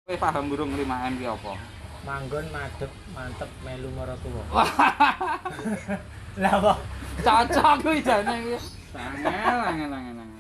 Kowe paham burung 5M ki apa? Manggon madhep mantep melu maratuwa. Lah apa? Cocok kuwi jane iki. Angel angel angel angel.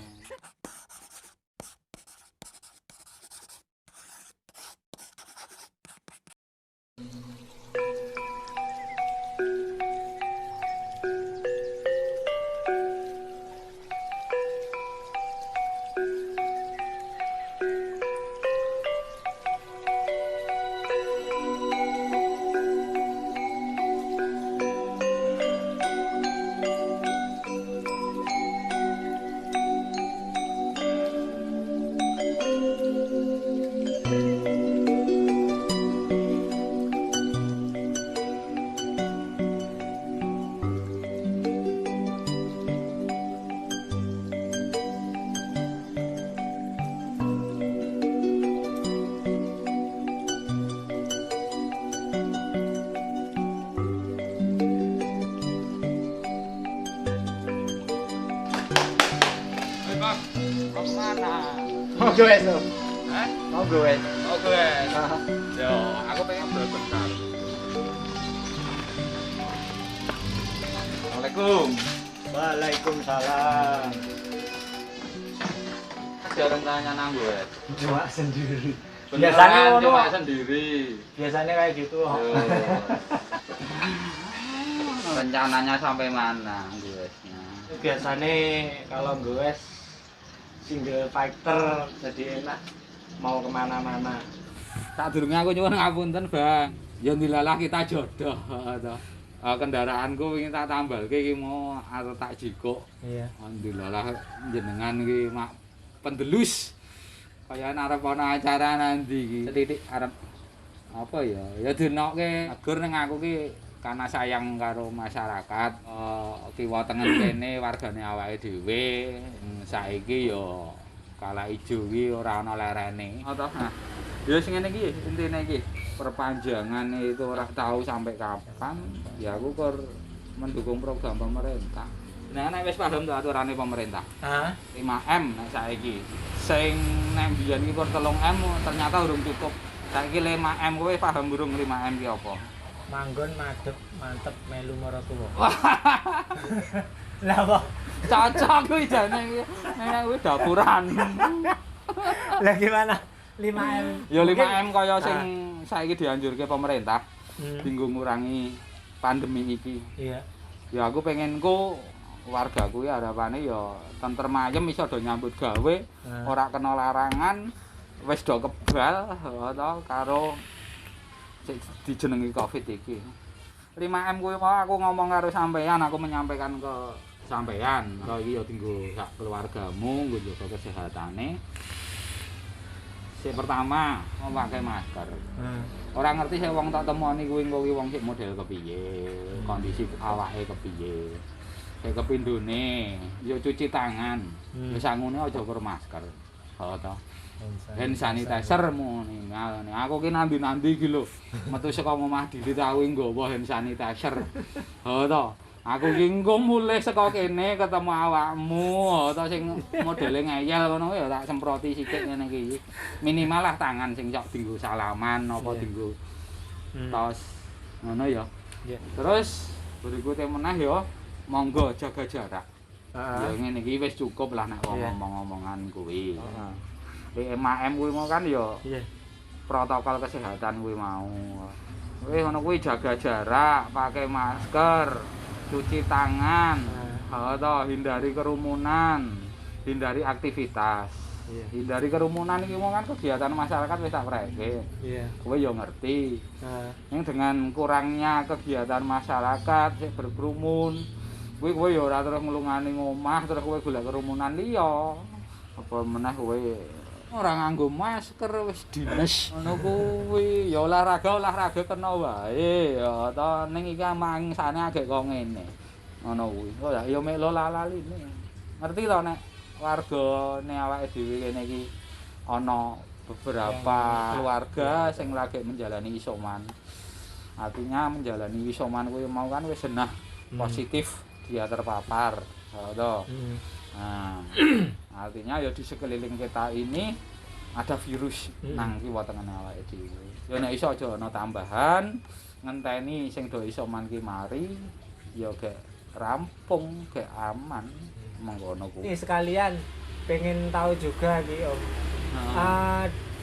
Bang, mau mana? Mau goes lo. Hah? Mau goes. Mau guys. Yo, aku pengen berbentar. Assalamualaikum. Waalaikumsalam. Ada rencananya nang gue. Cuma sendiri. Biasanya Biasanya cuma ngono. sendiri. Biasanya kayak gitu. Yo. Rencananya sampai mana guysnya? Biasanya kalau goes single fighter jadi enak mau kemana-mana. Sadurunge aku nyuwun ngapunten, Bang. Ya ndilalah kita jodoh to. Kendaraanku ingin tak tambalke iki mau arep tak jikuk. Iya. Alhamdulillah jenengan iki mak pendelus. Kaya arep ana acara nanti iki. Setitik arep apa ya? Ya dinokke agur ning aku ki karena sayang karo masyarakat. Kiwa tengen kene wargane awake dhewe. Saiki ya kala ijo ki ora ana lerene. Nah, ya sing ngene iki intine iki perpanjangan itu ora tahu sampai kapan. Ya aku kur mendukung program pemerintah. Nah, nek wis paham to aturane pemerintah. Hah? 5M nek saiki. Sing nek biyen iki kur 3M ternyata urung cukup. Saiki 5M kowe paham burung 5M ki apa? Manggon madhep mantep melu maratuwa. Lah apa? Cocok kuwi jane iki. Nek kuwi dapuran. Lah gimana? 5M. Ya 5M kaya sing saiki dianjurke pemerintah Hmm. dinggo ngurangi pandemi iki. Iya. Ya aku pengenku warga kuwi harapane ya tentrem ayem iso do nyambut gawe, ora kena larangan, wis do kebal to karo sing dijenengi Covid iki. 5M kuwi mau aku ngomong karo sampean, aku menyampaikan ke sampean, kalau iki ya dinggo sak keluargamu, nggo jaga kesehatane. Sing pertama, memakai masker. Ora ngerti sing wong tak temoni kuwi engko ki wong sik model kepiye, kondisi awake kepiye. Sing kepindhone ya cuci tangan. Wis angune aja kur masker. Ho to. Hand sanitizer muni. Aku ki nandi-nandi iki lho. Metu saka omah dhewe aku nggawa hand sanitizer. Ho to. Aku ki engko mulih saka kene ketemu awakmu, to sing modele ngeyel ngono ya tak semproti sithik ngene iki. Minimal lah tangan sing sok dienggo salaman apa dienggo tos. Ngono ya. Terus berikutnya meneh ya monggo jaga jarak. Ya ngene iki wis cukup lah nek ngomong-ngomongan kuwi. Heeh. 5M kuwi mau kan ya protokol kesehatan kuwi mau. Kowe ngono kuwi jaga jarak, pakai masker, cuci tangan, hindari kerumunan, hindari aktivitas. Hindari kerumunan iki mau kan kegiatan masyarakat wis tak preke. Kowe ya ngerti. Yang dengan kurangnya kegiatan masyarakat sing berkerumun, kowe ya ora terus nglungani ngomah terus kowe golek kerumunan liya. Apa meneh kowe ora nganggo masker wis dines. Ngono kuwi ya olahraga kena wae ya to ning iki mangsane agek kok ngene. Ngono kuwi. Oh ya mek lalaline. Ngerti to nek wargane awake dhewe kene iki ana beberapa keluarga sing lagi menjalani isoman. Artinya menjalani isoman kuwi mau kan wis senah positif dia terpapar. To. Nah, artinya ya di sekeliling kita ini ada virus nang kiwa tengene awake dhewe. Ya nek iso aja ana tambahan, ngenteni sing do iso mangki mari ya gek rampung, gek aman mengkono kuwi. Ini sekalian pengen tahu juga nih Om.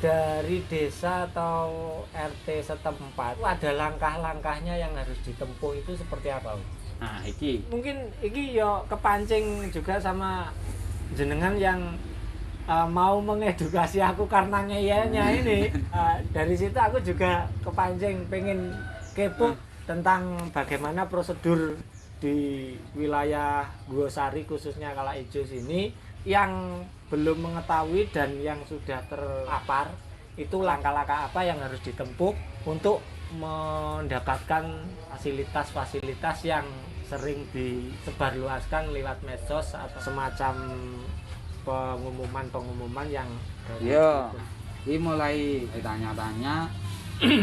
Dari desa atau RT setempat ada langkah-langkahnya yang harus ditempuh itu seperti apa Om? Nah, iki Mungkin iki yo kepancing juga sama jenengan yang mau mengedukasi aku karena ngeyelnya ini. Dari situ aku juga kepancing pengen kepo tentang bagaimana prosedur di wilayah Guosari khususnya Kalaijo sini yang belum mengetahui dan yang sudah terpapar itu langkah-langkah apa yang harus ditempuh untuk mendapatkan fasilitas-fasilitas yang sering disebarluaskan lewat medsos atau semacam pengumuman-pengumuman yang ya ini mulai tanya-tanya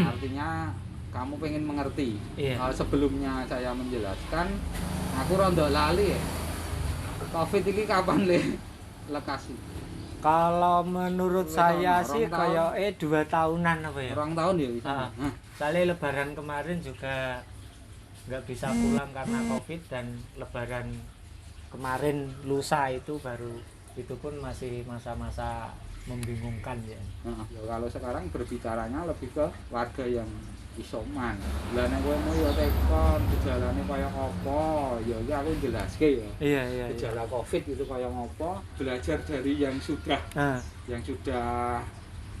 artinya kamu pengen mengerti. Iya. Sebelumnya saya menjelaskan aku rondo lali ya. Covid ini kapan lekasi? Kalau menurut saya tahun, sih tahun. kayak 2 tahunan apa ya? Orang tahun ya bisa. Soalnya lebaran kemarin juga nggak bisa pulang karena Covid dan lebaran kemarin lusa itu baru itu pun masih masa-masa membingungkan ya. Ya kalau sekarang berbicaranya lebih ke warga yang isoman. Lah nek kowe mau ya tekon gejalane kaya apa, ya iki aku jelaske ya. Iya. Gejala Covid itu kaya apa, belajar dari yang sudah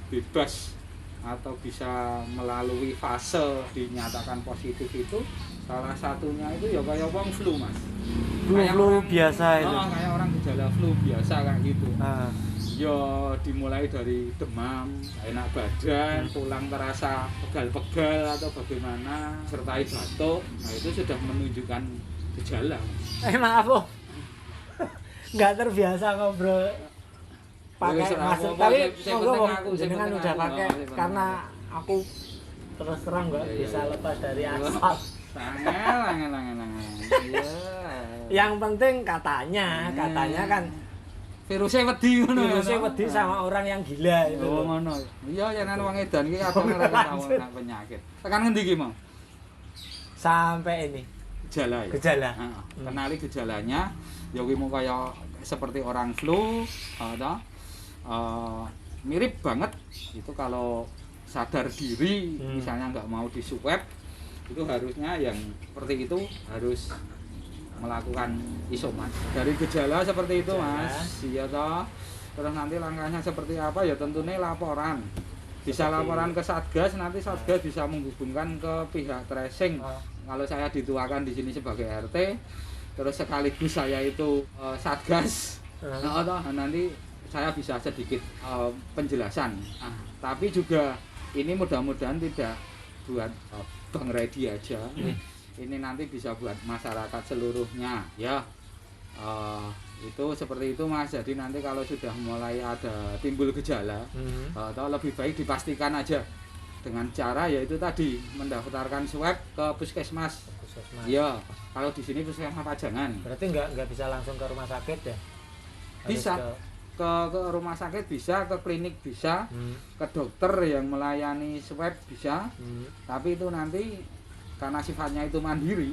bebas atau bisa melalui fase dinyatakan positif itu salah satunya itu ya kayak wong flu Mas. Flu biasa itu. Kayak orang gejala flu biasa kayak gitu. Ya dimulai dari demam, enak badan, pulang terasa pegal-pegal atau bagaimana, sertai batuk. Nah itu sudah menunjukkan gejala. Maaf Om, nggak terbiasa ngobrol pakai masker, tapi monggo jenengan udah pakai karena aku terus terang nggak bisa lepas dari asap. Angel. Yang penting katanya kan virusnya wedi ngono. Virusnya wedi sama orang yang gila itu. Oh ngono. Iya yen wong edan iki kadang ora penyakit. Tekan ngendi iki, Mang? Sampai ini Gejala ya. gejala. Kenali gejalanya ya kuwi mau kaya seperti orang flu, mirip banget itu kalau sadar diri misalnya nggak mau diswab itu harusnya yang seperti itu harus melakukan isoman dari gejala seperti itu Mas. Iya toh. Terus nanti langkahnya seperti apa ya tentunya laporan. Bisa laporan ke Satgas, nanti Satgas bisa menghubungkan ke pihak tracing. Kalau saya dituakan di sini sebagai RT, terus sekaligus saya itu Satgas. Nanti saya bisa sedikit penjelasan. Tapi juga ini mudah-mudahan tidak buat Bang Redi aja. Ini nanti bisa buat masyarakat seluruhnya ya. Itu seperti itu Mas. Jadi nanti kalau sudah mulai ada timbul gejala atau lebih baik dipastikan aja dengan cara yaitu tadi mendaftarkan swab ke puskesmas. Iya. Kalau di sini puskesmas Pajangan. Berarti nggak bisa langsung ke rumah sakit ya? Bisa ke rumah sakit bisa, ke klinik bisa, ke dokter yang melayani swab bisa. Tapi itu nanti karena sifatnya itu mandiri,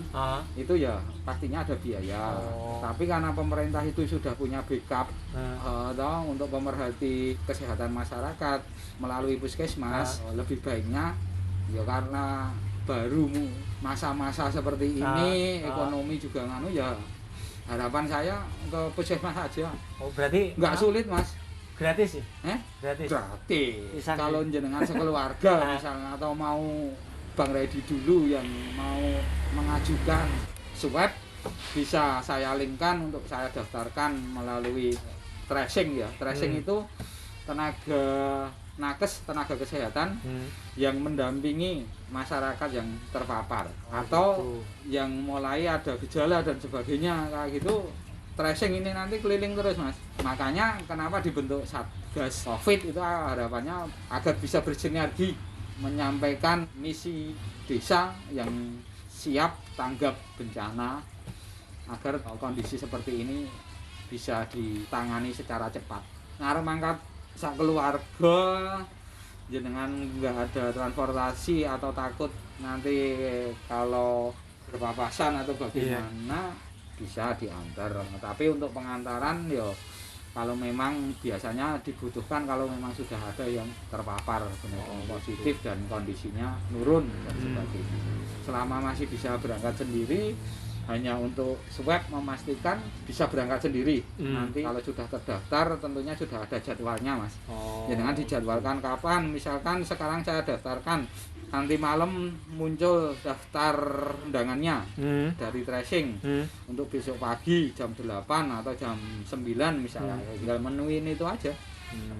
itu ya pastinya ada biaya. Tapi karena pemerintah itu sudah punya backup untuk pemerhati kesehatan masyarakat melalui puskesmas, lebih baiknya ya karena baru masa-masa seperti ini, ekonomi juga nganu ya. Harapan saya ke puskesmas aja. Oh berarti nggak sulit Mas. Gratis ya? Gratis. Gratis. Kalau jenengan sekeluarga misalnya atau mau Bang Redi dulu yang mau mengajukan swab bisa saya linkkan untuk saya daftarkan melalui tracing ya. Tracing itu tenaga nakes, tenaga kesehatan yang mendampingi masyarakat yang terpapar atau yang mulai ada gejala dan sebagainya kayak gitu. Tracing ini nanti keliling terus Mas. Makanya kenapa dibentuk Satgas Covid itu harapannya agar bisa bersinergi menyampaikan misi desa yang siap tanggap bencana agar kondisi seperti ini bisa ditangani secara cepat. Ngarep mangkat sak keluarga jenengan nggak ada transportasi atau takut nanti kalau berpapasan atau bagaimana bisa diantar. Tapi untuk pengantaran ya kalau memang biasanya dibutuhkan kalau memang sudah ada yang terpapar positif dan kondisinya nurun dan sebagainya. Selama masih bisa berangkat sendiri hanya untuk swab memastikan bisa berangkat sendiri. Nanti kalau sudah terdaftar tentunya sudah ada jadwalnya, Mas. Jangan dijadwalkan kapan. Misalkan sekarang saya daftarkan, nanti malam muncul daftar undangannya dari tracing untuk besok pagi jam 8 atau jam 9 misalnya. Tinggal menuin itu aja.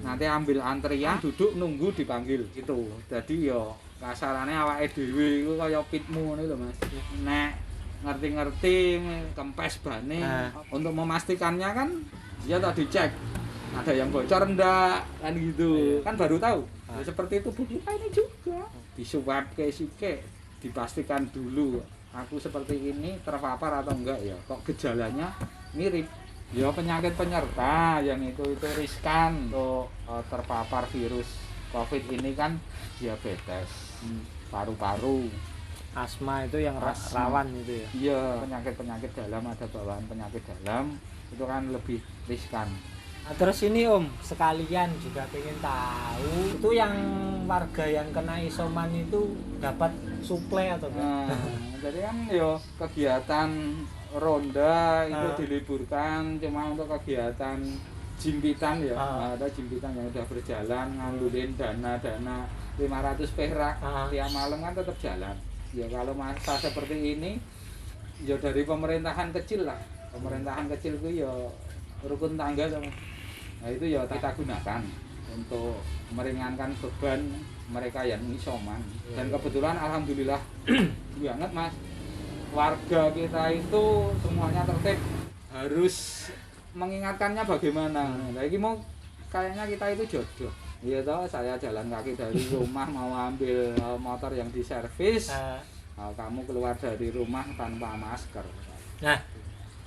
Nanti ambil antrian, duduk nunggu dipanggil gitu. Jadi yo kasarannya awake dhewe iku kaya pitmu ngono lho, Mas. Nek ngerti-ngerti kempes bane untuk memastikannya kan dia tadi cek ada yang bocor enggak kan gitu kan baru tahu ya, seperti itu kita ini juga diswab ke sike dipastikan dulu aku seperti ini terpapar atau enggak ya kok gejalanya mirip ya penyakit penyerta yang itu riskan untuk terpapar virus COVID ini kan diabetes paru-paru asma itu yang rawan itu ya. Iya, penyakit-penyakit dalam ada bawaan penyakit dalam itu kan lebih riskan. Nah, terus ini Om, sekalian juga pengen tahu itu yang warga yang kena isoman itu dapat suplai atau enggak? Jadi kan yo kegiatan ronda itu diliburkan cuma untuk kegiatan jimpitan ya. Ada jimpitan yang sudah berjalan ngambilin dana 500 perak tiap malam kan tetap jalan. Ya kalau masa seperti ini ya dari pemerintahan kecil lah. Pemerintahan kecil itu ya rukun tangga sama. Nah itu ya kita gunakan untuk meringankan beban mereka yang isoman. Dan kebetulan alhamdulillah banget Mas. Warga kita itu semuanya tertib, harus mengingatkannya bagaimana. Nah ini mau kayaknya kita itu jodoh. Iya toh, saya jalan kaki dari rumah mau ambil motor yang diservis, kamu keluar dari rumah tanpa masker. Nah,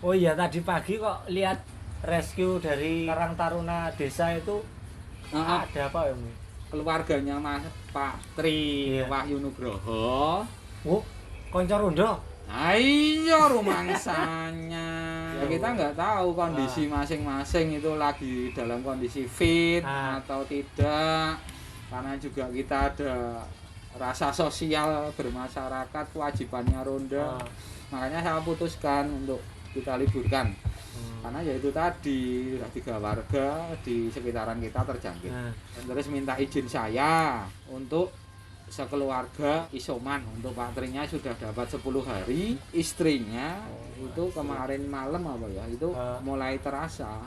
oh iya tadi pagi kok lihat rescue dari Karang Taruna desa itu ada apa ya? Keluarganya Mas Pak Tri Wahyu Nugroho. Oh, konco rondo. Iya rumangsanya. Ya kita nggak tahu kondisi masing-masing itu lagi dalam kondisi fit atau tidak. Karena juga kita ada rasa sosial bermasyarakat, kewajibannya ronda. Makanya saya putuskan untuk kita liburkan. Karena ya itu tadi 3 warga di sekitaran kita terjangkit. Terus minta izin saya untuk sekeluarga isoman. Untuk Pak Trinya sudah dapat 10 hari, istrinya itu kemarin malam apa ya itu mulai terasa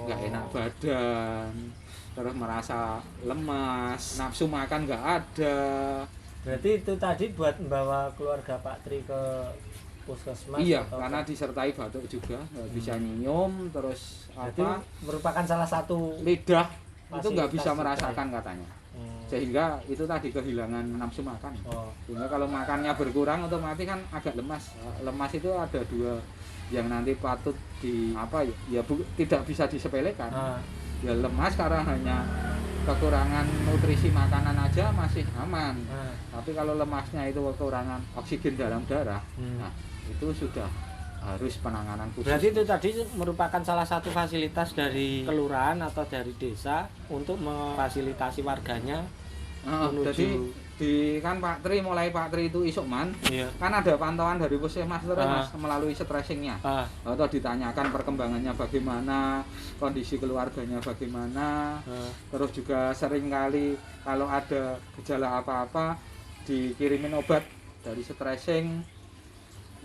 nggak enak badan, terus merasa lemas, nafsu makan nggak ada. Berarti itu tadi buat membawa keluarga Pak Tri ke puskesmas? Iya, karena disertai batuk juga, nggak bisa nyium, terus apa merupakan salah satu lidah itu nggak bisa merasakan katanya. Sehingga itu tadi kehilangan nafsu makan. Sehingga kalau makannya berkurang otomatis kan agak lemas. Lemas itu ada 2 yang nanti patut tidak bisa disepelekan. Ya lemas karena hanya kekurangan nutrisi makanan aja masih aman. Tapi kalau lemasnya itu kekurangan oksigen dalam darah, nah itu sudah harus penanganan khusus. Berarti itu tadi merupakan salah satu fasilitas dari kelurahan atau dari desa untuk memfasilitasi warganya menuju. Jadi kan Pak Tri mulai Pak Tri itu isoman, kan ada pantauan dari puskesmas terus Mas melalui stressingnya. Atau ditanyakan perkembangannya bagaimana, kondisi keluarganya bagaimana, terus juga seringkali kalau ada gejala apa-apa dikirimin obat dari stressing.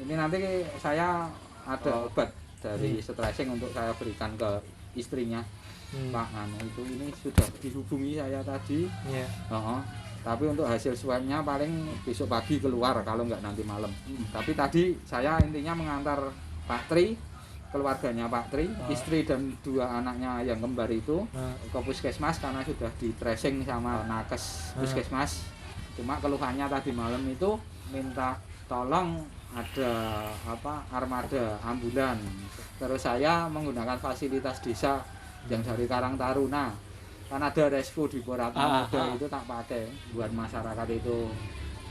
Ini nanti saya ada obat dari stressing untuk saya berikan ke istrinya. Pak itu ini sudah dihubungi saya tadi. Tapi untuk hasil swabnya paling besok pagi keluar kalau nggak nanti malam. Tapi tadi saya intinya mengantar Pak Tri, keluarganya Pak Tri, istri dan 2 anaknya yang kembar itu ke puskesmas karena sudah di tracing sama nakes puskesmas. Cuma keluhannya tadi malam itu minta tolong ada armada ambulan. Terus saya menggunakan fasilitas desa yang dari Karang Taruna kan ada rescue di Ratna Muda itu tak pakai buat masyarakat itu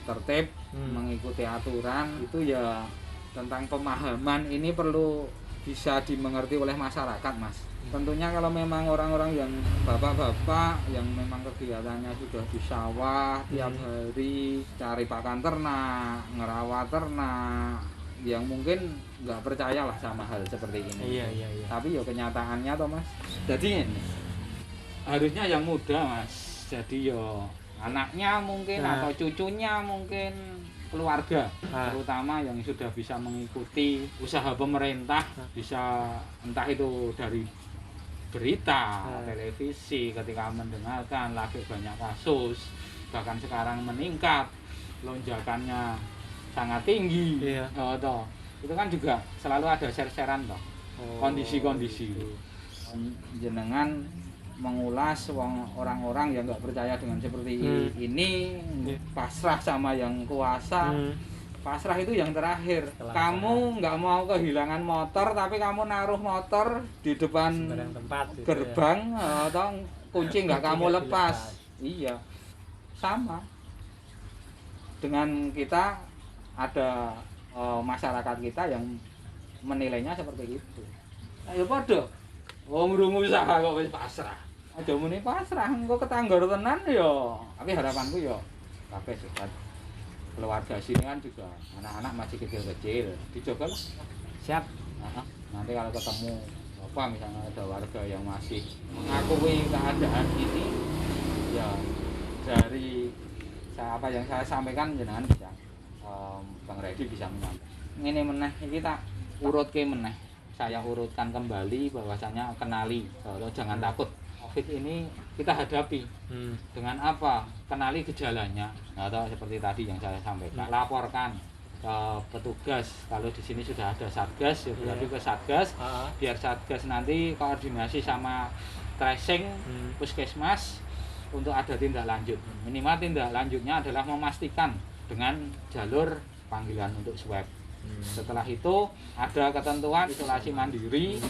tertib, mengikuti aturan. Itu ya tentang pemahaman ini perlu bisa dimengerti oleh masyarakat, Mas. Tentunya kalau memang orang-orang yang bapak-bapak yang memang kegiatannya sudah di sawah tiap hari cari pakan ternak, ngerawat ternak, yang mungkin nggak percaya lah sama hal seperti ini. Iya. Tapi ya kenyataannya toh, Mas. Jadi ini harusnya yang muda, Mas. Jadi ya anaknya mungkin atau cucunya mungkin keluarga, terutama yang sudah bisa mengikuti usaha pemerintah, bisa entah itu dari berita, televisi, ketika mendengarkan lagi banyak kasus, bahkan sekarang meningkat, lonjakannya sangat tinggi, itu kan juga selalu ada share-sharean toh, kondisi-kondisi. Jenengan mengulas orang-orang yang nggak percaya dengan seperti ini, pasrah sama yang kuasa. Pasrah itu yang terakhir. Kamu nggak mau kehilangan motor, tapi kamu naruh motor di depan tempat gerbang atau kunci nggak kamu lepas. Iya, sama dengan kita ada masyarakat kita yang menilainya seperti itu. Ayo pada ngurung usaha kok wis pasrah. Aja muni pasrah, engko ketanggor tenan ya. Tapi harapanku ya kabeh sehat. Keluarga sini kan juga anak-anak masih kecil-kecil. Dicoba lah. Siap. Nanti kalau ketemu apa misalnya ada warga yang masih mengakui keadaan ini, ya dari apa yang saya sampaikan jenengan bisa Bang Redi bisa menyampaikan. Ini meneh iki tak urutke meneh. Saya urutkan kembali bahwasanya kenali, jangan takut. COVID ini kita hadapi dengan apa? Kenali gejalanya, atau seperti tadi yang saya sampaikan. Laporkan ke petugas. Kalau di sini sudah ada satgas, ya berarti ke satgas. Biar satgas nanti koordinasi sama tracing puskesmas untuk ada tindak lanjut. Minimal tindak lanjutnya adalah memastikan dengan jalur panggilan untuk swab. Setelah itu ada ketentuan isolasi mandiri,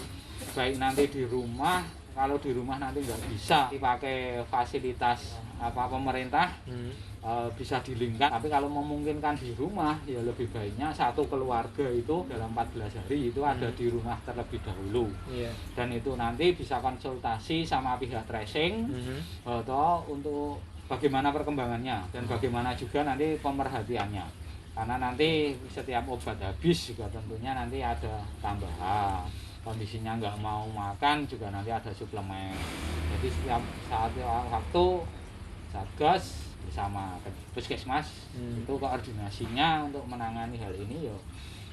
baik nanti di rumah. Kalau di rumah nanti nggak bisa dipakai fasilitas apa pemerintah, bisa dilingkan. Tapi kalau memungkinkan di rumah, ya lebih baiknya satu keluarga itu dalam 14 hari itu ada di rumah terlebih dahulu. Dan itu nanti bisa konsultasi sama pihak tracing atau untuk bagaimana perkembangannya dan bagaimana juga nanti pemerhatiannya. Karena nanti setiap obat habis juga tentunya nanti ada tambahan. Kondisinya nggak mau makan juga nanti ada suplemen. Jadi setiap saat waktu satgas bersama puskesmas itu koordinasinya untuk menangani hal ini ya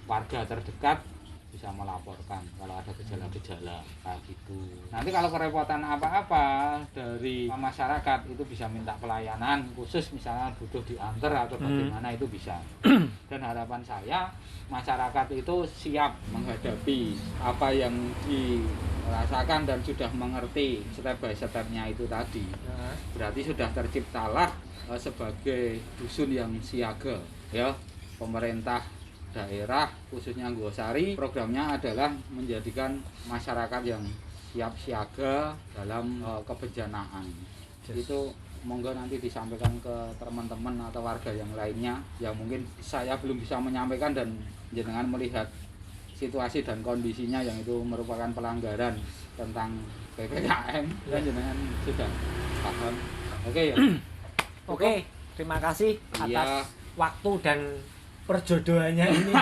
warga terdekat bisa melaporkan kalau ada gejala-gejala kayak gitu. Nanti kalau kerepotan apa-apa dari masyarakat itu bisa minta pelayanan khusus, misalnya butuh diantar atau bagaimana itu bisa. Dan harapan saya masyarakat itu siap menghadapi apa yang dirasakan dan sudah mengerti step by stepnya itu tadi. Berarti sudah terciptalah sebagai dusun yang siaga, ya. Pemerintah daerah khususnya Anggosari programnya adalah menjadikan masyarakat yang siap siaga dalam kebencanaan. Itu monggo nanti disampaikan ke teman-teman atau warga yang lainnya yang mungkin saya belum bisa menyampaikan dan jenengan melihat situasi dan kondisinya yang itu merupakan pelanggaran tentang PPKM dan jenengan sudah paham. Oke ya. Oke, terima kasih atas waktu dan perjodohannya ini.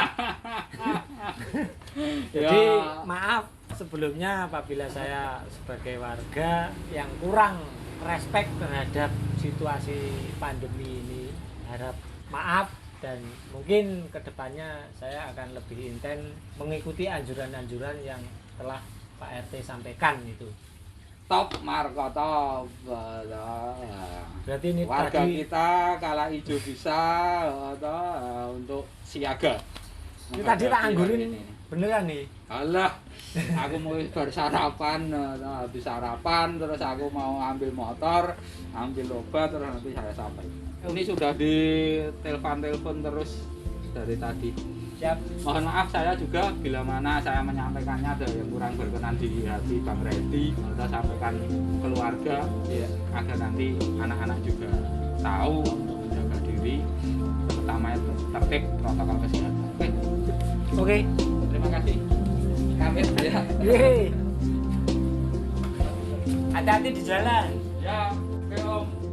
Jadi maaf sebelumnya apabila saya sebagai warga yang kurang respect terhadap situasi pandemi ini, harap maaf dan mungkin kedepannya saya akan lebih intens mengikuti anjuran-anjuran yang telah Pak RT sampaikan itu. Top Markoto. Berarti ini warga tadi, kita kala hijau bisa untuk siaga. ini tadi tak anggurin beneran nih. Alah, aku mau baru sarapan, habis sarapan terus aku mau ambil motor, ambil obat terus nanti saya sampai. Ini sudah di telepon terus dari tadi. Siap. Mohon maaf saya juga bila mana saya menyampaikannya ada yang kurang berkenan di hati Bang Reddy. Kita sampaikan keluarga Iya. agar nanti anak-anak juga tahu untuk menjaga diri, terutama tertib protokol kesehatan. Oke. Terima kasih. Pamit ya. Yeay. Hati-hati di jalan. Ya, oke Om.